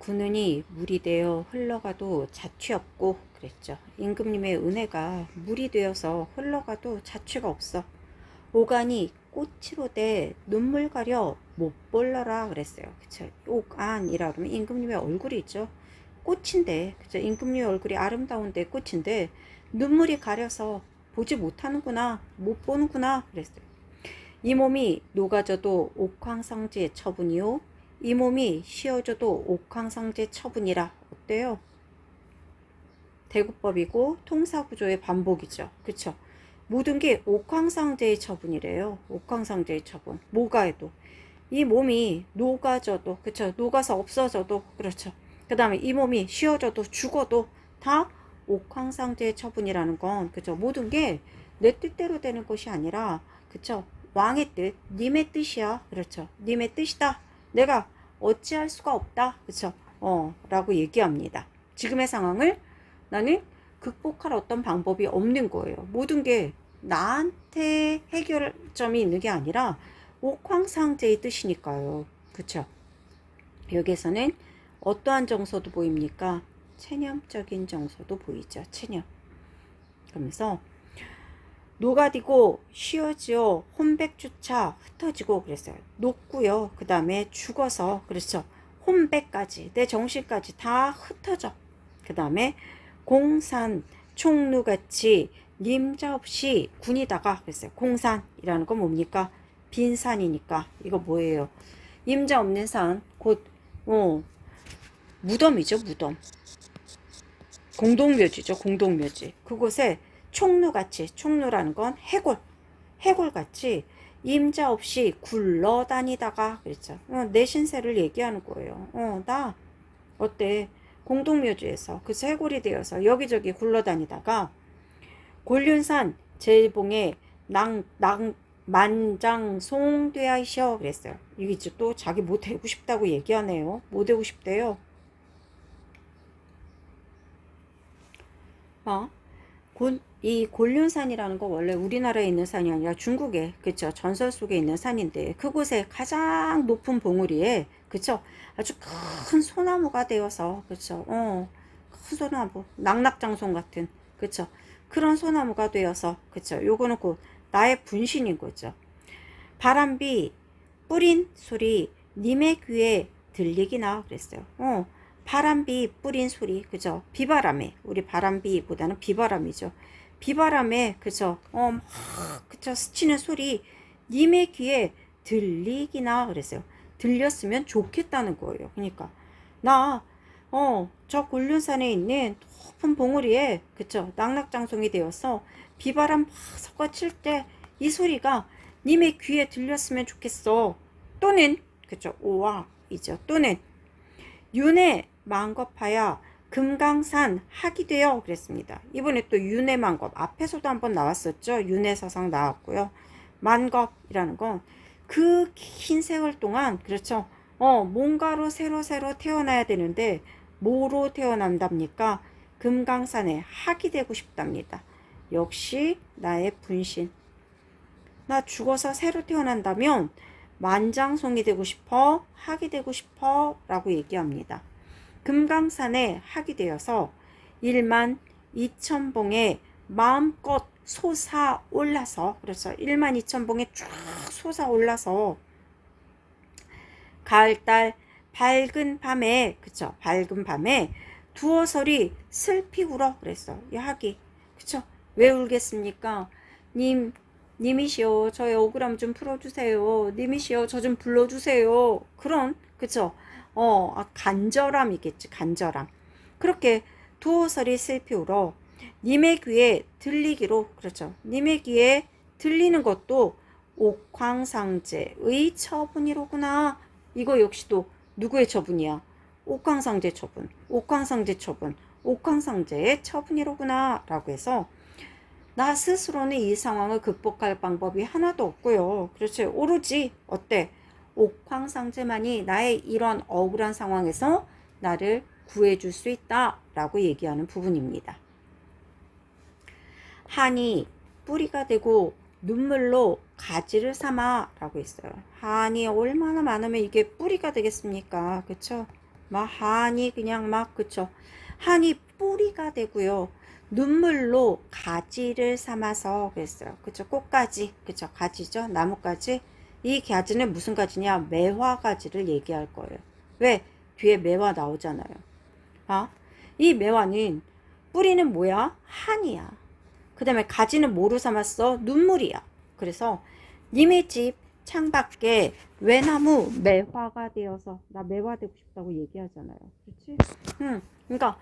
구는이 물이 되어 흘러가도 자취 없고 그랬죠. 임금님의 은혜가 물이 되어서 흘러가도 자취가 없어. 오간이 꽃으로 돼 눈물 가려 못 볼러라 그랬어요. 그쵸? 오간이라 그러면 임금님의 얼굴이 있죠. 꽃인데, 그쵸? 임금님의 얼굴이 아름다운데 꽃인데 눈물이 가려서 보지 못하는구나, 못 보는구나 그랬어요. 이 몸이 녹아져도 옥황상제 처분이요, 이 몸이 쉬어져도 옥황상제 처분이라. 어때요? 대구법이고 통사구조의 반복이죠. 그쵸? 모든 게 옥황상제의 처분이래요. 옥황상제의 처분. 뭐가 해도. 이 몸이 녹아져도, 그쵸? 녹아서 없어져도, 그렇죠. 그 다음에 이 몸이 쉬어져도 죽어도 다 옥황상제의 처분이라는 건, 그쵸? 모든 게 내 뜻대로 되는 것이 아니라, 그쵸? 왕의 뜻, 님의 뜻이야. 그렇죠. 님의 뜻이다. 내가 어찌할 수가 없다. 그쵸? 라고 얘기합니다. 지금의 상황을 나는 극복할 어떤 방법이 없는 거예요. 모든 게 나한테 해결점이 있는 게 아니라 옥황상제의 뜻이니까요. 그쵸? 여기에서는 어떠한 정서도 보입니까? 체념적인 정서도 보이죠. 체념. 그러면서 녹아디고 쉬어지어 혼백주차 흩어지고 그랬어요. 녹고요. 그 다음에 죽어서, 그렇죠. 혼백까지, 내 정신까지 다 흩어져. 그 다음에 공산 총루같이 님자 없이 군이다가 그랬어요. 공산이라는 건 뭡니까? 빈산이니까. 이거 뭐예요? 임자 없는 산, 곧 무덤이죠. 무덤. 공동묘지죠. 공동묘지. 그곳에 총루같이, 총루라는 건 해골, 해골같이 임자 없이 굴러다니다가 그랬죠. 내 신세를 얘기하는 거예요. 나 어때? 공동묘지에서 그 해골이 되어서 여기저기 굴러다니다가 곤륜산 제봉에 만장송되하시어 그랬어요. 이게 또 자기 뭐 되고 싶다고 얘기하네요. 뭐 되고 싶대요? 이 곤륜산이라는 거 원래 우리나라에 있는 산이 아니라 중국에, 그쵸? 전설 속에 있는 산인데 그곳에 가장 높은 봉우리에, 그쵸? 아주 큰 소나무가 되어서, 그쵸? 큰 소나무, 낙낙장송 같은, 그쵸? 그런 소나무가 되어서, 그쵸? 요거는 곧 나의 분신인 거죠. 바람비 뿌린 소리 님의 귀에 들리기나 그랬어요. 바람비 뿌린 소리, 그죠? 비바람에, 우리 바람비보다는 비바람이죠. 비바람에, 그죠? 막, 그죠? 스치는 소리, 님의 귀에 들리기나 그랬어요. 들렸으면 좋겠다는 거예요. 그러니까, 나, 저 곤륜산에 있는 높은 봉우리에, 그죠? 낙낙장송이 되어서 비바람 막 섞어칠 때 이 소리가 님의 귀에 들렸으면 좋겠어. 또는, 그죠? 오와이죠. 또는, 윤회 망겁하여 금강산 학이 되어 그랬습니다. 이번에 또 윤회 망겁, 앞에서도 한번 나왔었죠. 윤회 사상 나왔고요. 만겁이라는 건 그 긴 세월 동안, 그렇죠. 뭔가로 새로 태어나야 되는데 뭐로 태어난답니까? 금강산에 학이 되고 싶답니다. 역시 나의 분신. 나 죽어서 새로 태어난다면 만장송이 되고 싶어, 학이 되고 싶어 라고 얘기합니다. 금강산에 학이 되어서 1만 2천 봉에 마음껏 솟아올라서, 그렇죠. 1만 2천 봉에 쫙 솟아올라서 가을달 밝은 밤에, 그쵸. 밝은 밤에 두어서리 슬피 울어 그랬어. 이 학이. 그쵸. 왜 울겠습니까? 님이시여 저의 억울함 좀 풀어주세요. 님이시여 저 좀 불러주세요. 그런, 그쵸. 간절함이겠지. 간절함. 그렇게 두어서리 슬피 울어 님의 귀에 들리기로, 그렇죠. 님의 귀에 들리는 것도 옥황상제의 처분이로구나. 이거 역시도 누구의 처분이야? 옥황상제 처분. 옥황상제 처분. 옥황상제의 처분이로구나 라고 해서 나 스스로는 이 상황을 극복할 방법이 하나도 없고요. 그렇지. 오로지 어때? 옥황상제만이 나의 이런 억울한 상황에서 나를 구해줄 수 있다 라고 얘기하는 부분입니다. 한이 뿌리가 되고 눈물로 가지를 삼아 라고 했어요. 한이 얼마나 많으면 이게 뿌리가 되겠습니까? 그쵸? 막 한이 그냥 막 그쵸. 한이 뿌리가 되고요. 눈물로 가지를 삼아서 그랬어요. 그쵸. 꽃가지. 그쵸. 가지죠. 나뭇가지. 이 가지는 무슨 가지냐? 매화 가지를 얘기할 거예요. 왜? 뒤에 매화 나오잖아요. 아, 이 매화는 뿌리는 뭐야? 한이야. 그 다음에 가지는 뭐로 삼았어? 눈물이야. 그래서 님의 집 창밖에 외나무 매화가 되어서 나 매화 되고 싶다고 얘기하잖아요. 그렇지? 그러니까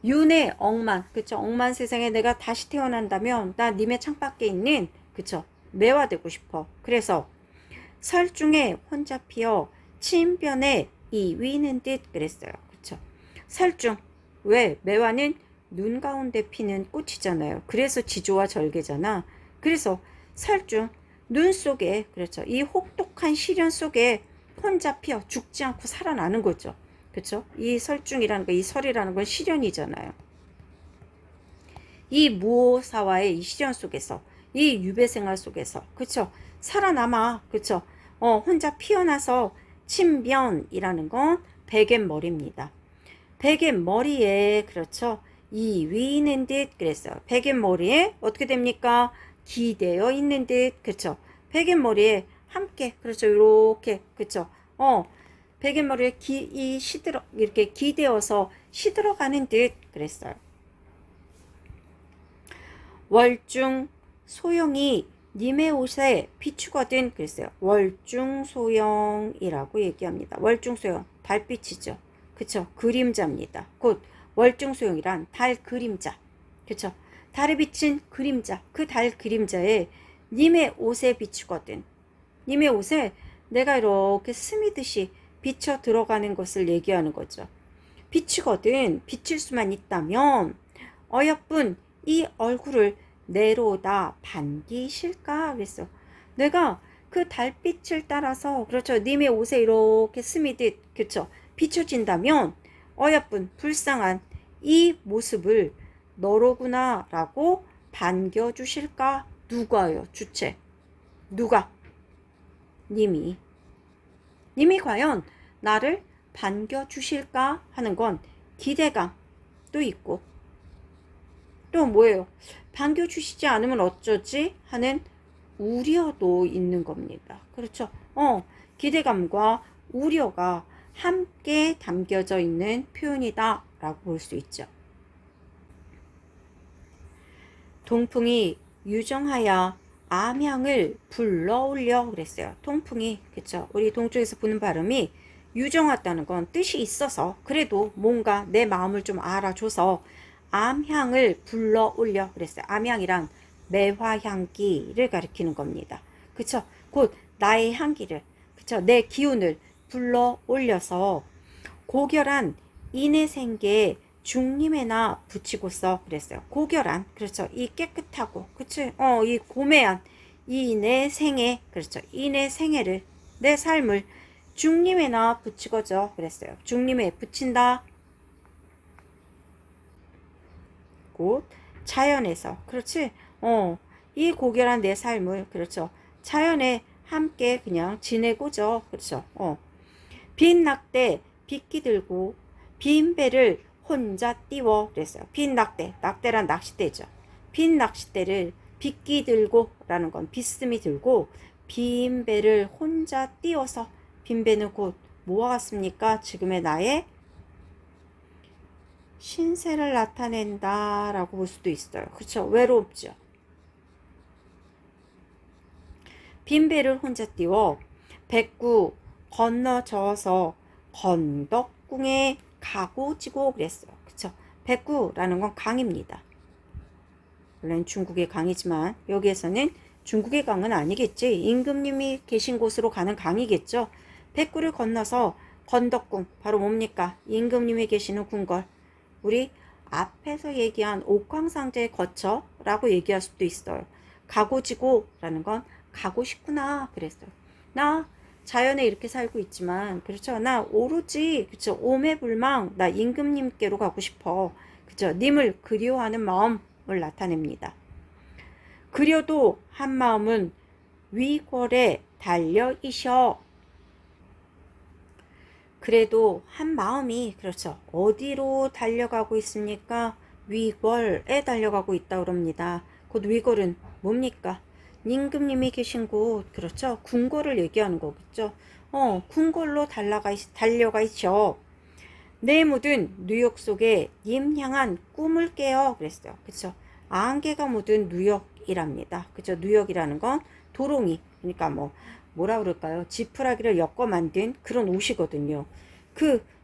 윤회 억만, 그쵸? 억만 세상에 내가 다시 태어난다면 나 님의 창밖에 있는, 그쵸? 매화 되고 싶어. 그래서 설중에 혼자 피어 친변에 이위는 듯 그랬어요. 그쵸? 설중. 왜? 매화는 눈 가운데 피는 꽃이잖아요. 그래서 지조와 절개잖아. 그래서 설중. 눈 속에, 그렇죠. 이 혹독한 시련 속에 혼자 피어 죽지 않고 살아나는 거죠. 그쵸? 이 설중이라는 거, 이 설이라는 건 시련이잖아요. 이 무오사와의 이 시련 속에서, 이 유배 생활 속에서, 그쵸? 살아남아, 그쵸? 혼자 피어나서 친변이라는 건 베갯머리입니다. 베갯머리에, 그렇죠? 이 위는 듯 그랬어요. 베갯머리에 어떻게 됩니까? 기대어 있는 듯, 그쵸? 베갯머리에 함께, 그렇죠? 이렇게, 그쵸? 베갯머리에 이렇게 기대어서 시들어가는 듯 그랬어요. 월중 소용이 님의 옷에 비추거든 그랬어요. 월중소영이라고 얘기합니다. 월중소영 달빛이죠. 그쵸? 그림자입니다. 곧 월중소영이란 달 그림자. 그쵸? 달에 비친 그림자. 그 달 그림자에 님의 옷에 비추거든. 님의 옷에 내가 이렇게 스미듯이 비쳐 들어가는 것을 얘기하는 거죠. 비추거든. 비칠 수만 있다면 어여쁜 이 얼굴을 내로다 반기실까 그랬어. 내가 그 달빛을 따라서 그렇죠. 님의 옷에 이렇게 스미듯 그렇죠. 비춰진다면 어여쁜 불쌍한 이 모습을 너로구나 라고 반겨주실까? 누가요? 주체. 누가? 님이. 님이 과연 나를 반겨주실까 하는 건 기대감도 있고 또 뭐예요? 반겨주시지 않으면 어쩌지? 하는 우려도 있는 겁니다. 그렇죠? 기대감과 우려가 함께 담겨져 있는 표현이다 라고 볼 수 있죠. 동풍이 유정하여 암향을 불러올려 그랬어요. 통풍이, 그쵸? 우리 동쪽에서 부는 발음이 유정하다는 건 뜻이 있어서 그래도 뭔가 내 마음을 좀 알아줘서 암향을 불러올려 그랬어요. 암향이란 매화향기를 가리키는 겁니다. 그쵸? 곧 나의 향기를, 그쵸? 내 기운을 불러올려서 고결한 인해생계에 중림에나 붙이고서 그랬어요. 고결한, 그렇죠. 이 깨끗하고, 그치? 이 고매한 이 내 생애, 그렇죠. 이 내 생애를, 내 삶을 중림에나 붙이고죠. 그랬어요. 중림에 붙인다. 곧 자연에서, 그렇지? 이 고결한 내 삶을, 그렇죠. 자연에 함께 그냥 지내고죠. 그렇죠. 빈 낙대 빗기 들고 빈 배를 혼자 띄워 그랬어요. 빈 낙대, 낙대란 낚싯대죠. 빈 낚싯대를 빗기 들고 라는 건 빗음이 들고 빈 배를 혼자 띄워서 빈 배는 곧 뭐와 같습니까? 지금의 나의 신세를 나타낸다 라고 볼 수도 있어요. 그렇죠? 외롭죠. 빈 배를 혼자 띄워 백구 건너 저어서 건덕궁에 가고 지고 그랬어요. 그쵸? 백구라는 건 강입니다. 물론 중국의 강이지만 여기에서는 중국의 강은 아니겠지. 임금님이 계신 곳으로 가는 강이겠죠. 백구를 건너서 건덕궁 바로 뭡니까? 임금님이 계시는 궁궐. 우리 앞에서 얘기한 옥황상제 거쳐 라고 얘기할 수도 있어요. 가고 지고 라는 건 가고 싶구나 그랬어요. 나 자연에 이렇게 살고 있지만 그렇죠. 나 오로지 그렇죠. 오매불망 나 임금님께로 가고 싶어. 그렇죠. 님을 그리워하는 마음을 나타냅니다. 그려도 한 마음은 위궐에 달려 이셔. 그래도 한 마음이 그렇죠. 어디로 달려가고 있습니까? 위궐에 달려가고 있다 그럽니다. 곧 위궐은 뭡니까? 임금님이 계신 곳, 그렇죠? 궁궐을 얘기하는 거겠죠. 궁궐로 달려가 있죠. 내 묻은 뉴욕 속에 님 향한 꿈을 깨요. 그랬어요. 그쵸? 안개가 묻은 뉴욕이랍니다. 그쵸? 뉴욕이라는 건 도롱이, 그러니까 뭐라 그럴까요? 지푸라기를 엮어 만든 그런 옷이거든요.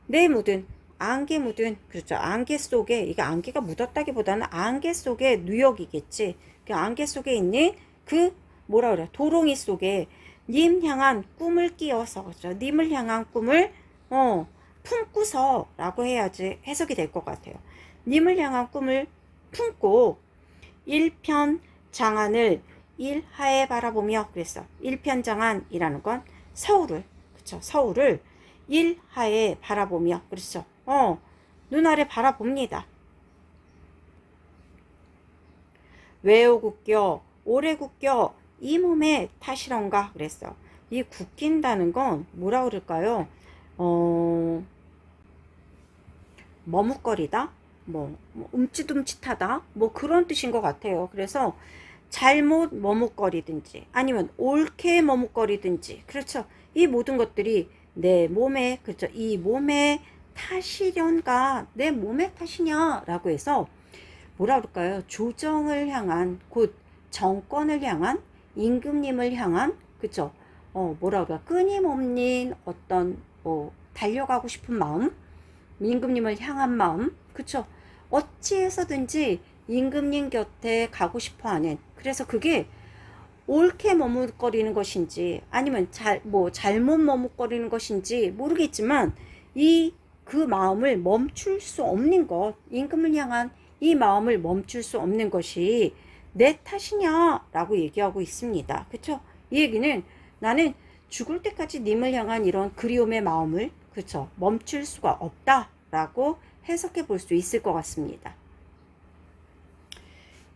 내 묻은, 안개 묻은, 그렇죠. 안개 속에, 이게 안개가 묻었다기보다는 안개 속에 뉴욕이겠지. 그 안개 속에 있는 뭐라 그래? 도롱이 속에 님 향한 꿈을 끼워서, 그렇죠. 님을 향한 꿈을, 품고서 라고 해야지 해석이 될 것 같아요. 님을 향한 꿈을 품고 일편장안을 일하에 바라보며 그랬어. 일편장안이라는 건 서울을, 그쵸? 서울을 일하에 바라보며, 그렇죠? 눈 아래 바라봅니다. 왜오 굳겨 오래 굳겨 이 몸에 탓이런가 그랬어. 이 굳긴다는 건 뭐라 그럴까요? 머뭇거리다, 움찔움찔하다, 그런 뜻인 것 같아요. 그래서 잘못 머뭇거리든지 아니면 옳게 머뭇거리든지, 그렇죠. 이 모든 것들이 내 몸에, 그렇죠. 이 몸의 탓이련가, 내 몸의 탓이냐라고 해서 뭐라 그럴까요? 조정을 향한, 곧 정권을 향한, 임금님을 향한, 그쵸? 뭐라 그럴까? 끊임없는 어떤 달려가고 싶은 마음, 임금님을 향한 마음, 그쵸? 어찌해서든지 임금님 곁에 가고 싶어 하는, 그래서 그게 옳게 머뭇거리는 것인지 아니면 잘못 머뭇거리는 것인지 모르겠지만 그 마음을 멈출 수 없는 것, 임금을 향한 이 마음을 멈출 수 없는 것이 내 탓이냐라고 얘기하고 있습니다. 그쵸? 이 얘기는 나는 죽을 때까지 님을 향한 이런 그리움의 마음을, 그쵸? 멈출 수가 없다라고 해석해 볼 수 있을 것 같습니다.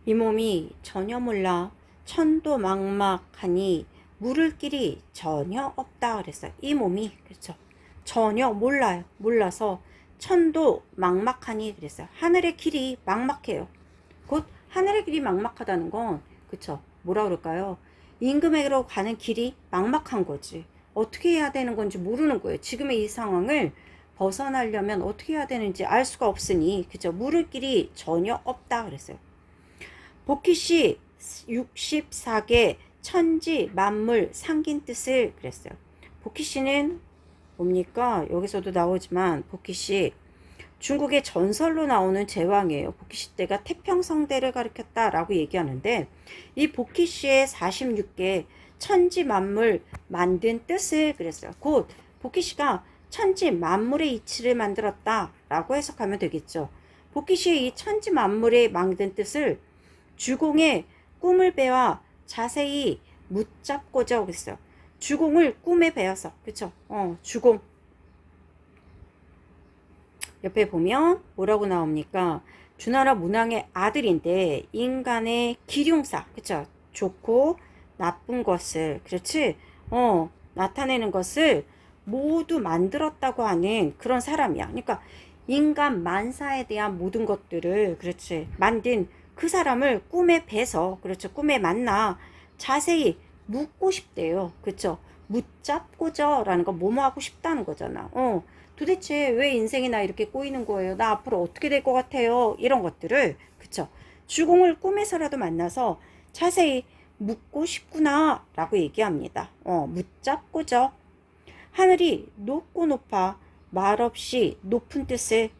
이 몸이 전혀 몰라 천도막막하니 물을 길이 전혀 없다 그랬어요. 이 몸이, 그렇죠. 전혀 몰라요. 몰라서 천도막막하니 그랬어요. 하늘의 길이 막막해요. 곧 하늘의 길이 막막하다는 건, 그쵸, 뭐라 그럴까요? 임금에게로 가는 길이 막막한 거지. 어떻게 해야 되는 건지 모르는 거예요. 지금의 이 상황을 벗어나려면 어떻게 해야 되는지 알 수가 없으니, 그쵸, 물을 길이 전혀 없다 그랬어요. 복희씨 64개 천지 만물 상긴 뜻을 그랬어요. 복희씨는 뭡니까? 여기서도 나오지만 복희씨 중국의 전설로 나오는 제왕이에요. 복희씨 때가 태평성대를 가리켰다라고 얘기하는데, 이 복희씨의 46개 천지 만물 만든 뜻을 그랬어요. 곧 복희씨가 천지 만물의 이치를 만들었다라고 해석하면 되겠죠. 복희씨의 이 천지 만물의 만든 뜻을 주공의 꿈을 배워 자세히 묻잡고자 그랬어요. 주공을 꿈에 배워서, 그쵸? 주공. 옆에 보면 뭐라고 나옵니까? 주나라 문왕의 아들인데 인간의 기륭사, 그쵸? 좋고 나쁜 것을, 그렇지? 나타내는 것을 모두 만들었다고 하는 그런 사람이야. 그러니까 인간 만사에 대한 모든 것들을, 그렇지, 만든 그 사람을 꿈에 뵈서, 그렇죠, 꿈에 만나 자세히 묻고 싶대요. 그렇죠? 묻잡고자 라는 건 뭐뭐 하고 싶다는 거잖아. 도대체 왜 인생이 나 이렇게 꼬이는 거예요? 나 앞으로 어떻게 될 것 같아요? 이런 것들을, 그쵸, 주공을 꿈에서라도 만나서 자세히 묻고 싶구나 라고 얘기합니다. 묻잡고자. 하늘이 높고 높아 말없이 높은 뜻을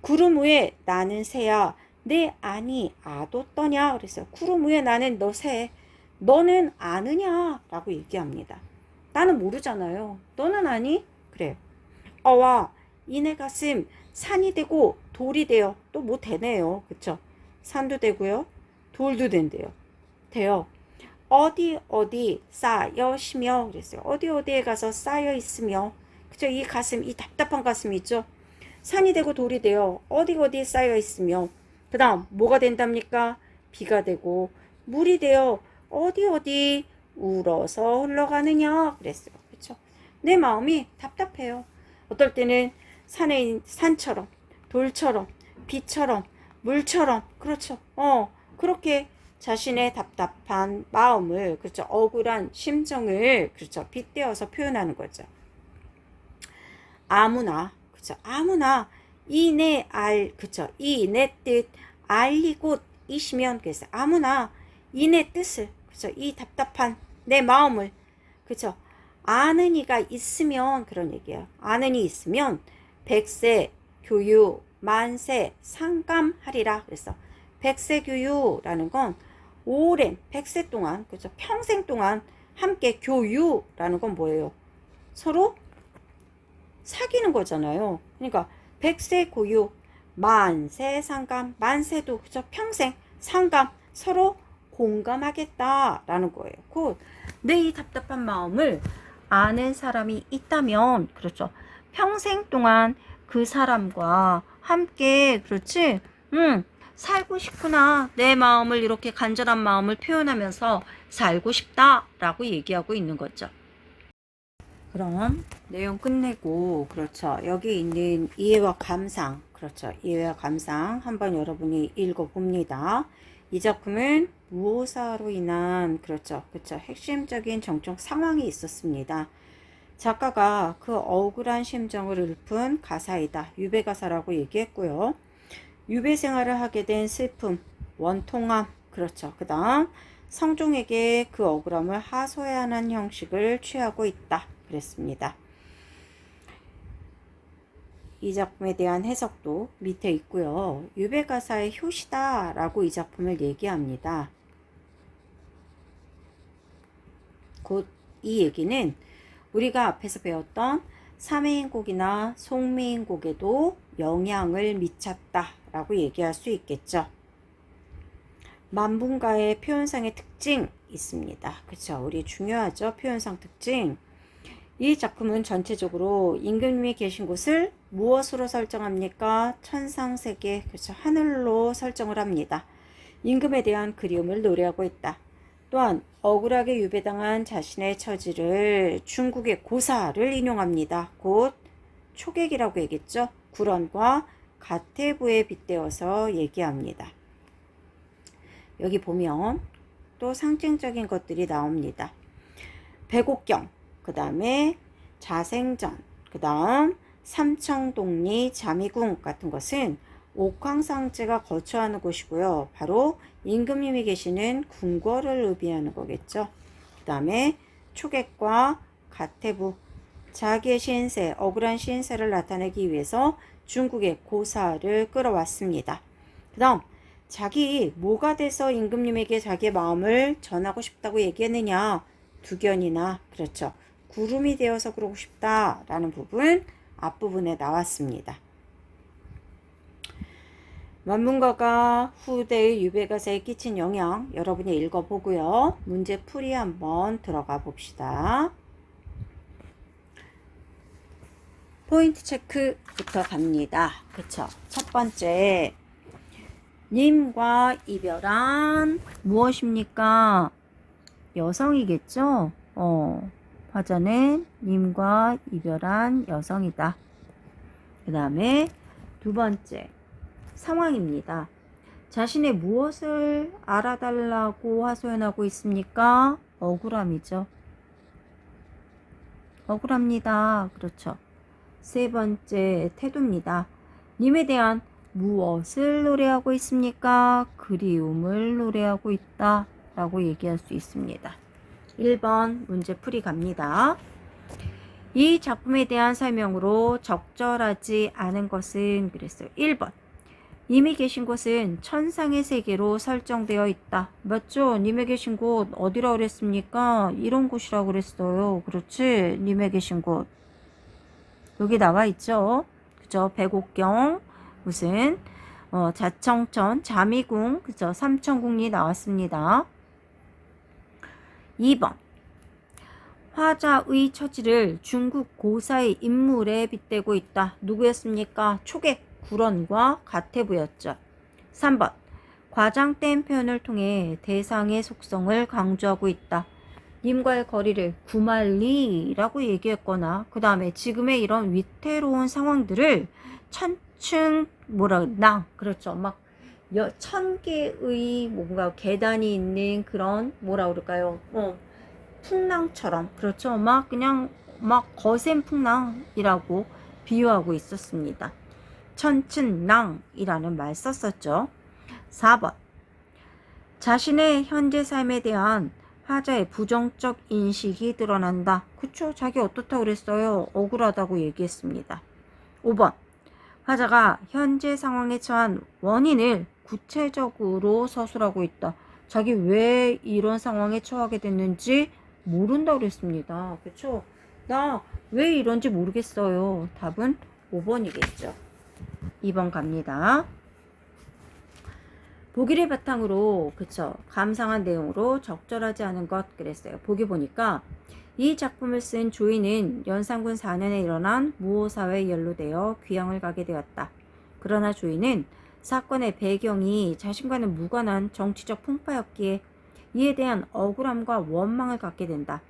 구름 위에 나는 새야 내 아니 아도 떠냐 그랬어요. 구름 위에 나는 너 새, 너는 아느냐 라고 얘기합니다. 나는 모르잖아요. 너는 아니? 그래요. 어와 이내 가슴 산이 되고 돌이 되어, 또 뭐 되네요. 그쵸? 산도 되고요, 돌도 된대요. 돼요. 어디 쌓여시며 그랬어요. 어디에 가서 쌓여 있으며, 그죠? 이 가슴, 이 답답한 가슴 있죠? 산이 되고 돌이 되어 어디에 쌓여 있으며, 그 다음 뭐가 된답니까? 비가 되고 물이 되어 어디 울어서 흘러가느냐 그랬어요. 그쵸? 내 마음이 답답해요. 어떨 때는 산처럼, 돌처럼, 비처럼, 물처럼, 그렇죠. 그렇게 자신의 답답한 마음을, 그렇죠. 억울한 심정을, 그렇죠. 빗대어서 표현하는 거죠. 아무나, 그렇죠. 아무나 그렇죠. 이 내 뜻 알리고 이시면, 그래서 아무나 이 내 뜻을, 그렇죠. 이 답답한 내 마음을, 그렇죠. 아는 이가 있으면, 그런 얘기예요. 아는 이 있으면 백세 교유 만세 상감하리라. 그래서 백세 교유라는 건 오랜 100세 동안, 그렇죠. 평생 동안 함께 교유라는 건 뭐예요? 서로 사귀는 거잖아요. 그러니까 백세 고유, 만세 상감, 만세도 그죠? 평생 상감, 서로 공감하겠다라는 거예요. 곧 내 이 답답한 마음을 아는 사람이 있다면, 그렇죠. 평생 동안 그 사람과 함께, 그렇지? 살고 싶구나. 내 마음을, 이렇게 간절한 마음을 표현하면서 살고 싶다라고 얘기하고 있는 거죠. 그럼 내용 끝내고, 그렇죠. 여기 있는 이해와 감상, 그렇죠. 이해와 감상 한번 여러분이 읽어봅니다. 이 작품은 무오사로 인한, 그렇죠. 핵심적인 정적 상황이 있었습니다. 작가가 그 억울한 심정을 읊은 가사이다. 유배 가사라고 얘기했고요. 유배 생활을 하게 된 슬픔, 원통함, 그렇죠. 그 다음 성종에게 그 억울함을 하소연하는 형식을 취하고 있다. 그랬습니다. 이 작품에 대한 해석도 밑에 있고요. 유배가사의 효시다 라고 이 작품을 얘기합니다. 곧 이 얘기는 우리가 앞에서 배웠던 삼해인곡이나 송미인곡에도 영향을 미쳤다 라고 얘기할 수 있겠죠. 만분가의 표현상의 특징 있습니다. 그쵸? 우리 중요하죠. 표현상 특징. 이 작품은 전체적으로 임금님이 계신 곳을 무엇으로 설정합니까? 천상세계, 그렇죠. 하늘로 설정을 합니다. 임금에 대한 그리움을 노래하고 있다. 또한 억울하게 유배당한 자신의 처지를 중국의 고사를 인용합니다. 곧 초객이라고 얘기했죠. 구런과 가태부에 빗대어서 얘기합니다. 여기 보면 또 상징적인 것들이 나옵니다. 백옥경, 그 다음에 자생전, 그 다음 삼청동리 자미궁 같은 것은 옥황상제가 거처하는 곳이고요. 바로 임금님이 계시는 궁궐을 의미하는 거겠죠. 그 다음에 초객과 가태부, 자기의 신세, 억울한 신세를 나타내기 위해서 중국의 고사를 끌어왔습니다. 그 다음 자기 뭐가 돼서 임금님에게 자기의 마음을 전하고 싶다고 얘기했느냐. 두견이나, 그렇죠. 구름이 되어서 그러고 싶다라는 부분 앞부분에 나왔습니다. 만문가가 후대의 유배가사에 끼친 영향 여러분이 읽어보고요. 문제풀이 한번 들어가 봅시다. 포인트 체크부터 갑니다. 그쵸? 첫 번째, 님과 이별한 무엇입니까? 여성이겠죠? 화자는 님과 이별한 여성이다. 그 다음에 두 번째, 상황입니다. 자신의 무엇을 알아달라고 하소연하고 있습니까? 억울함이죠. 억울합니다. 그렇죠. 세 번째, 태도입니다. 님에 대한 무엇을 노래하고 있습니까? 그리움을 노래하고 있다 라고 얘기할 수 있습니다. 1번 문제풀이 갑니다. 이 작품에 대한 설명으로 적절하지 않은 것은, 그랬어요. 1번, 님이 계신 곳은 천상의 세계로 설정되어 있다. 맞죠? 님이 계신 곳 어디라고 그랬습니까? 이런 곳이라고 그랬어요. 그렇지? 님이 계신 곳 여기 나와 있죠. 그죠? 백옥경, 무슨 자청천, 자미궁, 그죠? 삼천궁리 나왔습니다. 2번, 화자의 처지를 중국 고사의 인물에 빗대고 있다. 누구였습니까? 초객, 구런과 가태부였죠. 3번, 과장된 표현을 통해 대상의 속성을 강조하고 있다. 님과의 거리를 9만리라고 얘기했거나 그 다음에 지금의 이런 위태로운 상황들을 천층 그렇죠. 막 1000개의 뭔가 계단이 있는 그런 그럴까요? 풍랑처럼 그렇죠. 막 그냥 막 거센 풍랑이라고 비유하고 있었습니다. 천춘낭이라는 말 썼었죠. 4번 자신의 현재 삶에 대한 화자의 부정적 인식이 드러난다. 그쵸? 자기 어떻다고 그랬어요? 억울하다고 얘기했습니다. 5번 화자가 현재 상황에 처한 원인을 구체적으로 서술하고 있다. 자기 왜 이런 상황에 처하게 됐는지 모른다고 그랬습니다. 그쵸? 나 왜 이런지 모르겠어요. 답은 5번이겠죠. 2번 갑니다. 보기를 바탕으로 그쵸 감상한 내용으로 적절하지 않은 것 그랬어요. 보기 보니까 이 작품을 쓴 조이는 연산군 4년에 일어난 무호사회에 연루되어 귀향을 가게 되었다. 그러나 조이는 사건의 배경이 자신과는 무관한 정치적 풍파였기에 이에 대한 억울함과 원망을 갖게 된다.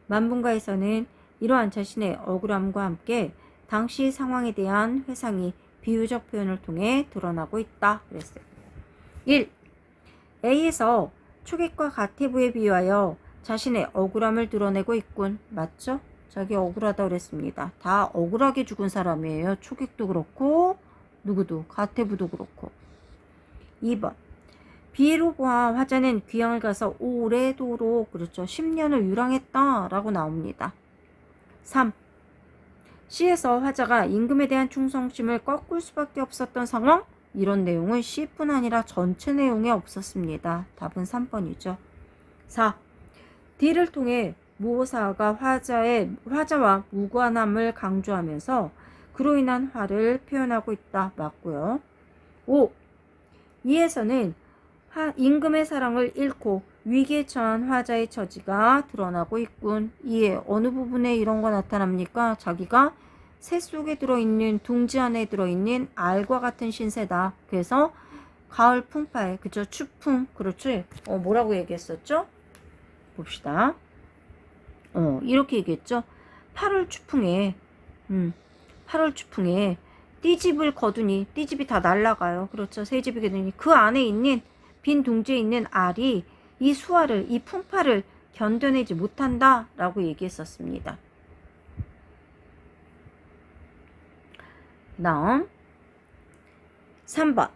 만분가에서는 이러한 자신의 억울함과 함께 당시 상황에 대한 회상이 비유적 표현을 통해 드러나고 있다. 그랬어요. 1. A에서 초객과 가태부에 비유하여 자신의 억울함을 드러내고 있군. 맞죠? 자기 억울하다고 그랬습니다. 다 억울하게 죽은 사람이에요. 초객도 그렇고 누구도 가태부도 그렇고. 2번 B로 보아 화자는 귀향을 가서 오래도록 그렇죠. 10년을 유랑했다 라고 나옵니다. 3. C에서 화자가 임금에 대한 충성심을 꺾을 수밖에 없었던 상황? 이런 내용은 C뿐 아니라 전체 내용에 없었습니다. 답은 3번이죠. 4. D를 통해 무호사가 화자와 무관함을 강조하면서 그로 인한 화를 표현하고 있다. 맞고요. 5. 이에서는 임금의 사랑을 잃고 위기에 처한 화자의 처지가 드러나고 있군. 이에 어느 부분에 이런 거 나타납니까? 자기가 새 속에 들어있는 둥지 안에 들어있는 알과 같은 신세다. 그래서 가을 풍파에 그죠? 추풍 그렇지? 뭐라고 얘기했었죠? 봅시다. 이렇게 얘기했죠. 8월 추풍에 8월 추풍에 띠집을 거두니 띠집이 다 날아가요. 그렇죠. 새집이 거두니 그 안에 있는 빈 둥지에 있는 알이 이 수화를 이 풍파를 견뎌내지 못한다 라고 얘기했었습니다. 다음 3번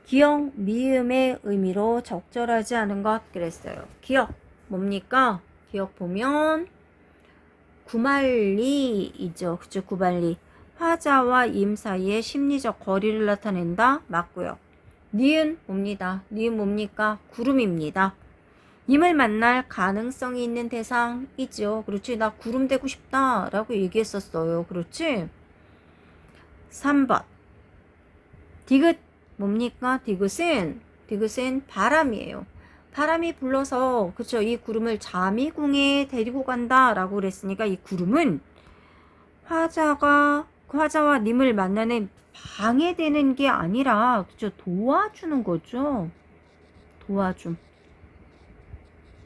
기역 미음의 의미로 적절하지 않은 것 그랬어요. 기역 뭡니까? 기역 보면 구만리이죠. 그죠? 구만리 화자와 임 사이의 심리적 거리를 나타낸다. 맞고요. 니은 뭡니다. 니은 뭡니까? 구름입니다. 임을 만날 가능성이 있는 대상이죠. 그렇지? 나 구름 되고 싶다 라고 얘기했었어요. 그렇지? 3번 디귿 뭡니까? 디귿은 바람이에요. 바람이 불러서 그쵸? 이 구름을 자미궁에 데리고 간다 라고 그랬으니까 이 구름은 화자와 님을 만나는 방해되는 게 아니라 그쵸? 도와주는 거죠.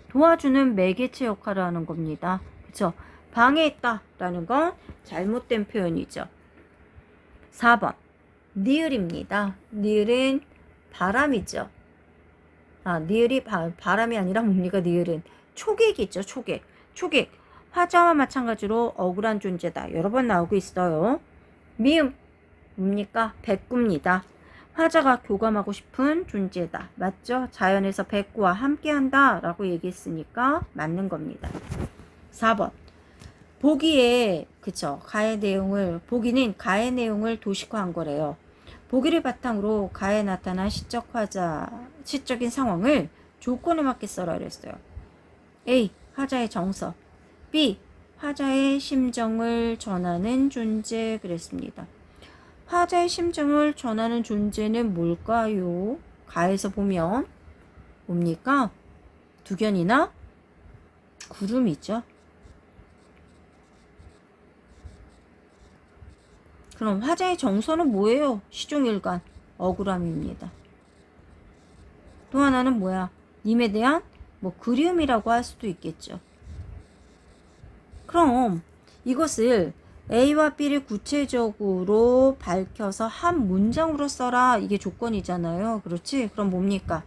도와주는 매개체 역할을 하는 겁니다. 그쵸? 방해했다라는 건 잘못된 표현이죠. 4번 니을입니다. 니을은 바람이죠. 니을이 바람이 아니라 뭡니까? 니을은 초객이죠. 초객 화자와 마찬가지로 억울한 존재다. 여러 번 나오고 있어요. 미음 뭡니까? 백구입니다. 화자가 교감하고 싶은 존재다. 맞죠? 자연에서 백구와 함께한다 라고 얘기했으니까 맞는 겁니다. 4번 보기에 그쵸 보기는 가의 내용을 도식화한 거래요. 보기를 바탕으로 가에 나타난 시적인 상황을 조건에 맞게 써라 그랬어요. A. 화자의 정서 B. 화자의 심정을 전하는 존재 그랬습니다. 화자의 심정을 전하는 존재는 뭘까요? 가에서 보면 뭡니까? 두견이나 구름이죠. 그럼 화자의 정서는 뭐예요? 시종일관 억울함입니다. 또 하나는 뭐야? 님에 대한 뭐 그리움이라고 할 수도 있겠죠. 그럼 이것을 A와 B를 구체적으로 밝혀서 한 문장으로 써라. 이게 조건이잖아요. 그렇지? 그럼 뭡니까?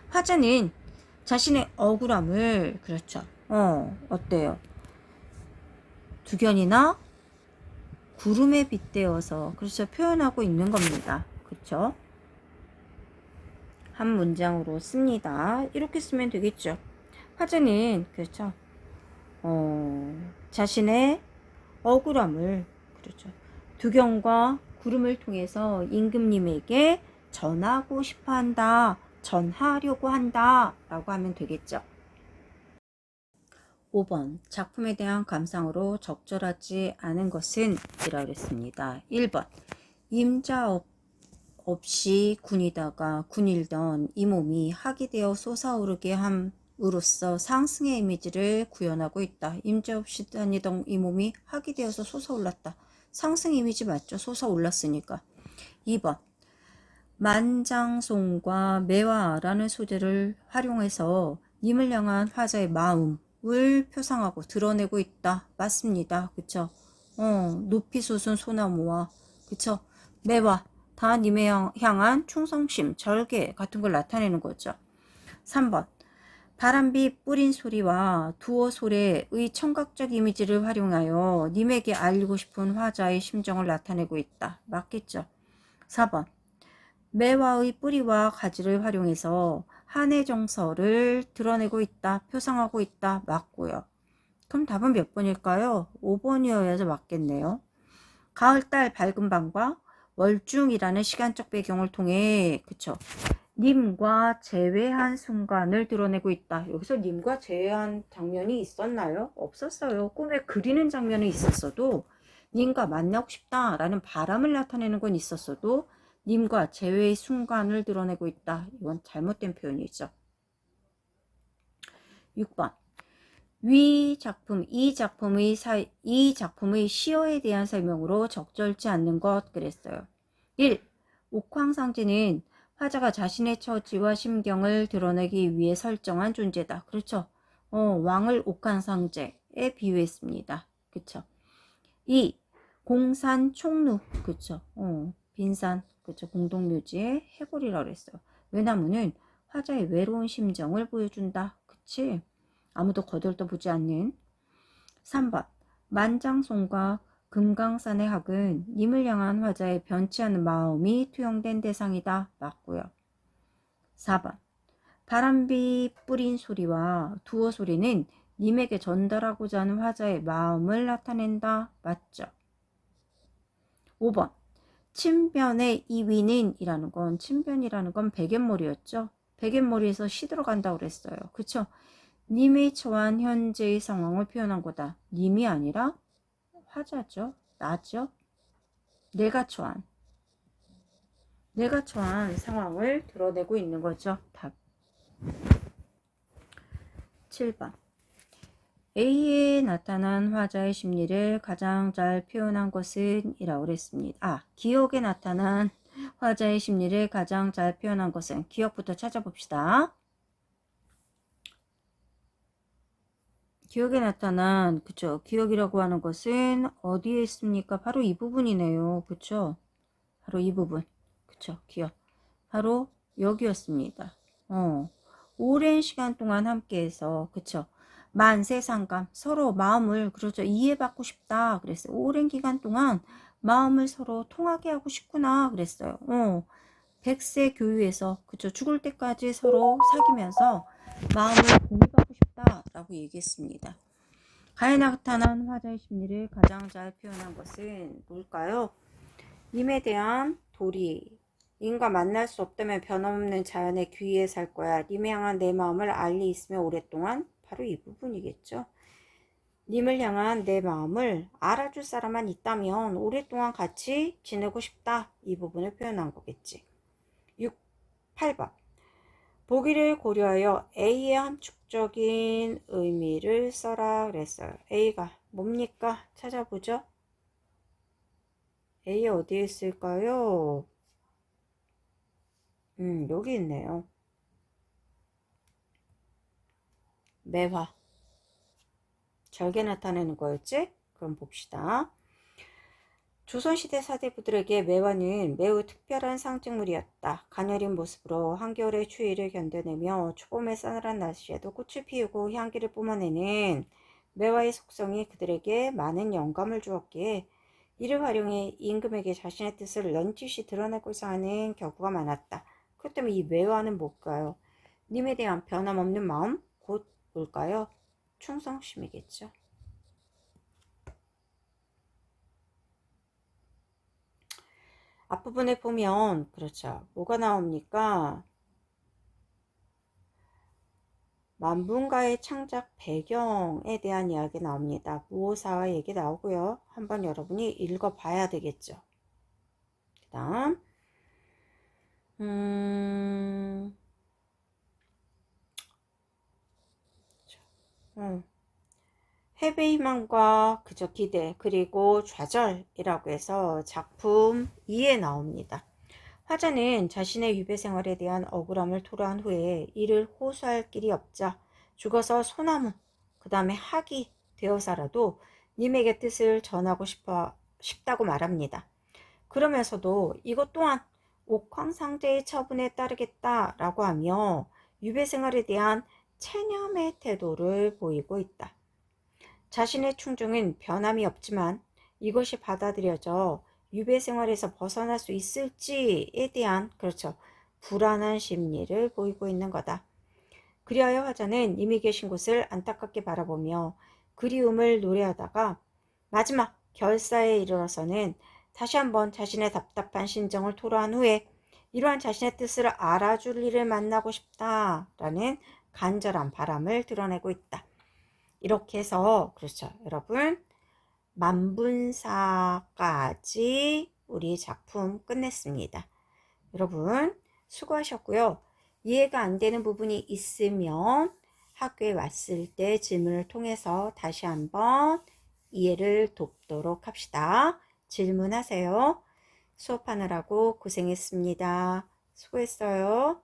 화자는 자신의 억울함을, 그렇죠. 어때요? 두견이나 구름에 빗대어서, 그렇죠. 표현하고 있는 겁니다. 그렇죠? 한 문장으로 씁니다. 이렇게 쓰면 되겠죠. 화자는, 그렇죠. 자신의 억울함을, 그렇죠. 두견과 구름을 통해서 임금님에게 전하고 싶어 한다. 전하려고 한다. 라고 하면 되겠죠. 5번. 작품에 대한 감상으로 적절하지 않은 것은? 이라 그랬습니다. 1번. 임자 없이 군이다가 군일던 이 몸이 학이 되어 솟아오르게 함으로써 상승의 이미지를 구현하고 있다. 임자 없이 다니던 이 몸이 학이 되어서 솟아올랐다. 상승 이미지 맞죠? 솟아올랐으니까. 2번. 만장송과 매화라는 소재를 활용해서 님을 향한 화자의 마음을 표상하고 드러내고 있다. 맞습니다. 그쵸? 높이 솟은 소나무와, 그쵸? 매화, 다 님에 향한 충성심, 절개 같은 걸 나타내는 거죠. 3번. 바람비 뿌린 소리와 두어 소리의 청각적 이미지를 활용하여 님에게 알리고 싶은 화자의 심정을 나타내고 있다. 맞겠죠? 4번. 매화의 뿌리와 가지를 활용해서 한의 정서를 드러내고 있다. 표상하고 있다. 맞고요. 그럼 답은 몇 번일까요? 5번이어야지 맞겠네요. 가을달 밝은 밤과 월중이라는 시간적 배경을 통해, 그쵸, 님과 재회한 순간을 드러내고 있다. 여기서 님과 재회한 장면이 있었나요? 없었어요. 꿈에 그리는 장면이 있었어도, 님과 만나고 싶다라는 바람을 나타내는 건 있었어도 님과 재회의 순간을 드러내고 있다. 이건 잘못된 표현이죠. 6번. 이 작품의 시어에 대한 설명으로 적절치 않는 것 그랬어요. 1. 옥황상제는 화자가 자신의 처지와 심경을 드러내기 위해 설정한 존재다. 그렇죠. 왕을 옥황상제에 비유했습니다. 그렇죠. 2. 공산 총루. 그렇죠. 빈산. 그렇죠. 공동묘지의 해골이라고 그랬어요. 외나무는 화자의 외로운 심정을 보여준다. 그치? 아무도 거들떠보지 않는. 3번. 만장송과 금강산의 학은 님을 향한 화자의 변치 않는 마음이 투영된 대상이다. 맞고요. 4번. 바람비 뿌린 소리와 두어 소리는 님에게 전달하고자 하는 화자의 마음을 나타낸다. 맞죠? 5번. 침변의 이위는 이라는 건, 침변이라는 건 백연몰이였죠. 백연몰이에서 시 들어간다고 그랬어요. 그쵸? 님이 처한 현재의 상황을 표현한 거다. 님이 아니라 화자죠. 나죠. 내가 처한 상황을 드러내고 있는 거죠. 답. 7번. A에 나타난 화자의 심리를 가장 잘 표현한 것은? 이라고 그랬습니다. 기억에 나타난 화자의 심리를 가장 잘 표현한 것은? 기억부터 찾아봅시다. 기억에 나타난, 그쵸, 기억이라고 하는 것은 어디에 있습니까? 바로 이 부분이네요. 그쵸? 바로 이 부분. 그쵸? 기억. 바로 여기였습니다. 오랜 시간 동안 함께해서, 그쵸? 만세상감, 서로 마음을, 그렇죠, 이해받고 싶다 그랬어요. 오랜 기간 동안 마음을 서로 통하게 하고 싶구나 그랬어요. 100세 교유에서, 그쵸, 죽을 때까지 서로 사귀면서 마음을 공유하고 싶다라고 얘기했습니다. 가에 나타난 화자의 심리를 가장 잘 표현한 것은 뭘까요? 님에 대한 도리. 님과 만날 수 없다면 변함없는 자연의 귀에 살 거야. 님에 향한 내 마음을 알리 있으며 오랫동안. 바로 이 부분이겠죠. 님을 향한 내 마음을 알아줄 사람만 있다면 오랫동안 같이 지내고 싶다. 이 부분을 표현한 거겠지. 8번. 보기를 고려하여 A의 함축적인 의미를 써라 그랬어요. A가 뭡니까? 찾아보죠. A 어디에 있을까요? 여기 있네요. 매화. 절개 나타내는 거였지? 그럼 봅시다. 조선시대 사대부들에게 매화는 매우 특별한 상징물이었다. 가녀린 모습으로 한겨울의 추위를 견뎌내며 초봄의 싸늘한 날씨에도 꽃을 피우고 향기를 뿜어내는 매화의 속성이 그들에게 많은 영감을 주었기에 이를 활용해 임금에게 자신의 뜻을 넌지시 드러내고자 하는 경우가 많았다. 그렇 다면 이 매화는 뭘까요? 님에 대한 변함없는 마음? 곧 뭘까요? 충성심이겠죠. 앞부분에 보면 그렇죠. 뭐가 나옵니까? 만분가의 창작 배경에 대한 이야기 나옵니다. 무오사와 얘기 나오고요. 한번 여러분이 읽어봐야 되겠죠. 그 다음 음, 패배희망과 그저 기대 그리고 좌절이라고 해서 작품 2에 나옵니다. 화자는 자신의 유배 생활에 대한 억울함을 토로한 후에 이를 호소할 길이 없자 죽어서 소나무 그 다음에 학이 되어서라도 님에게 뜻을 전하고 싶다고 말합니다. 그러면서도 이것 또한 옥황상제의 처분에 따르겠다라고 하며 유배 생활에 대한 체념의 태도를 보이고 있다. 자신의 충정은 변함이 없지만 이것이 받아들여져 유배 생활에서 벗어날 수 있을지에 대한 그렇죠. 불안한 심리를 보이고 있는 거다. 그리하여 화자는 이미 계신 곳을 안타깝게 바라보며 그리움을 노래하다가 마지막 결사에 이르러서는 다시 한번 자신의 답답한 심정을 토로한 후에 이러한 자신의 뜻을 알아줄 이를 만나고 싶다라는 간절한 바람을 드러내고 있다. 이렇게 해서 그렇죠. 여러분 만분사까지 우리 작품 끝냈습니다. 여러분 수고하셨고요. 이해가 안 되는 부분이 있으면 학교에 왔을 때 질문을 통해서 다시 한번 이해를 돕도록 합시다. 질문하세요. 수업하느라고 고생했습니다. 수고했어요.